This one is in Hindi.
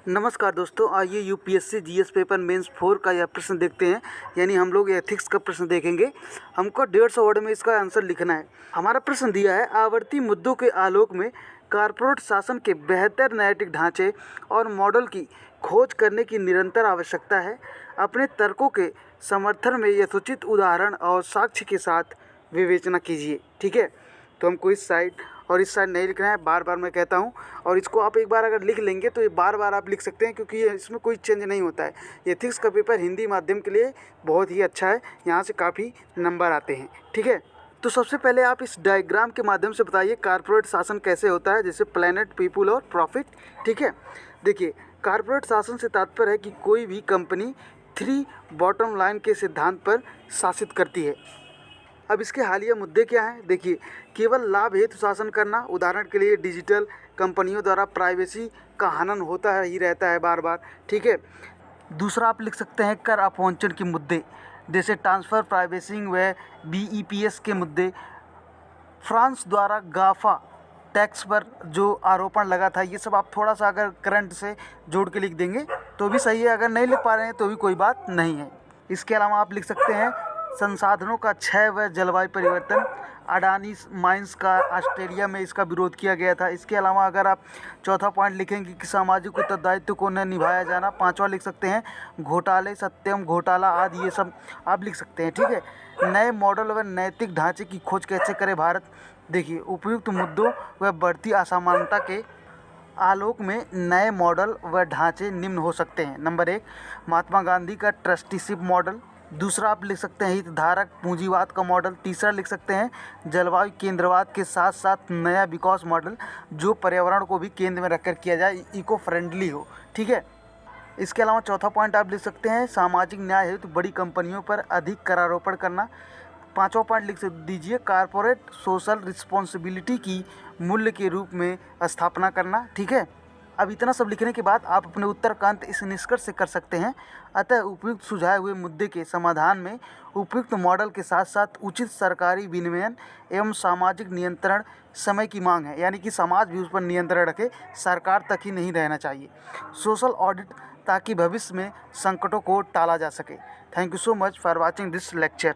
नमस्कार दोस्तों, आइए यूपीएससी जीएस पेपर मेंस 4 का यह प्रश्न देखते हैं। यानी हम लोग एथिक्स का प्रश्न देखेंगे। हमको 150 वर्ड में इसका आंसर लिखना है। हमारा प्रश्न दिया है, आवर्ती मुद्दों के आलोक में कॉर्पोरेट शासन के बेहतर नैतिक ढांचे और मॉडल की खोज करने की निरंतर आवश्यकता है। अपने तर्कों के समर्थन में यथोचित उदाहरण और साक्ष्य के साथ विवेचना कीजिए। ठीक है, तो हमको इस साइड और इस साइड नहीं लिखना है, बार बार मैं कहता हूँ। और इसको आप एक बार अगर लिख लेंगे तो ये बार बार आप लिख सकते हैं, क्योंकि ये इसमें कोई चेंज नहीं होता है। एथिक्स का पेपर हिंदी माध्यम के लिए बहुत ही अच्छा है, यहाँ से काफ़ी नंबर आते हैं। ठीक है, तो सबसे पहले आप इस डायग्राम के माध्यम से बताइए कॉर्पोरेट शासन कैसे होता है, जैसे प्लैनेट, पीपुल और प्रॉफिट। ठीक है, देखिए कॉर्पोरेट शासन से तात्पर्य है कि कोई भी कंपनी 3 बॉटम लाइन के सिद्धांत पर शासित करती है। अब इसके हालिया मुद्दे क्या हैं, देखिए केवल लाभ हेतु शासन करना, उदाहरण के लिए डिजिटल कंपनियों द्वारा प्राइवेसी का हनन होता ही रहता है बार बार। ठीक है, दूसरा आप लिख सकते हैं कर अपवंचन के मुद्दे, जैसे ट्रांसफ़र प्राइवेसी व बीईपीएस के मुद्दे। फ्रांस द्वारा गाफा टैक्स पर जो आरोपण लगा था, ये सब आप थोड़ा सा अगर करंट से जोड़ के लिख देंगे तो भी सही है। अगर नहीं लिख पा रहे हैं तो भी कोई बात नहीं है। इसके अलावा आप लिख सकते हैं संसाधनों का क्षय व जलवायु परिवर्तन। अडानी माइंस का ऑस्ट्रेलिया में इसका विरोध किया गया था। इसके अलावा अगर आप चौथा पॉइंट लिखेंगे कि सामाजिक उत्तरदायित्व को न निभाया जाना। पांचवा लिख सकते हैं घोटाले, सत्यम घोटाला आदि, ये सब आप लिख सकते हैं। ठीक है, नए मॉडल व नैतिक ढांचे की खोज कैसे करे भारत। देखिए उपयुक्त मुद्दों व बढ़ती असमानता के आलोक में नए मॉडल व ढांचे निम्न हो सकते हैं। नंबर 1, महात्मा गांधी का ट्रस्टीशिप मॉडल। दूसरा आप लिख सकते हैं हितधारक पूंजीवाद का मॉडल। तीसरा लिख सकते हैं जलवायु केंद्रवाद के साथ साथ नया विकास मॉडल, जो पर्यावरण को भी केंद्र में रखकर किया जाए, इको फ्रेंडली हो। ठीक है, इसके अलावा चौथा पॉइंट आप लिख सकते हैं सामाजिक न्याय हेतु बड़ी कंपनियों पर अधिक करारोपण करना। पांचवा पॉइंट लिख दीजिए कॉर्पोरेट सोशल रिस्पॉन्सिबिलिटी की मूल्य के रूप में स्थापना करना। ठीक है, अब इतना सब लिखने के बाद आप अपने उत्तर का अंत इस निष्कर्ष से कर सकते हैं, अतः उपयुक्त सुझाए हुए मुद्दे के समाधान में उपयुक्त मॉडल के साथ साथ उचित सरकारी विनियमन एवं सामाजिक नियंत्रण समय की मांग है। यानी कि समाज भी उस पर नियंत्रण रखे, सरकार तक ही नहीं रहना चाहिए। सोशल ऑडिट, ताकि भविष्य में संकटों को टाला जा सके। Thank you so much for watching this lecture.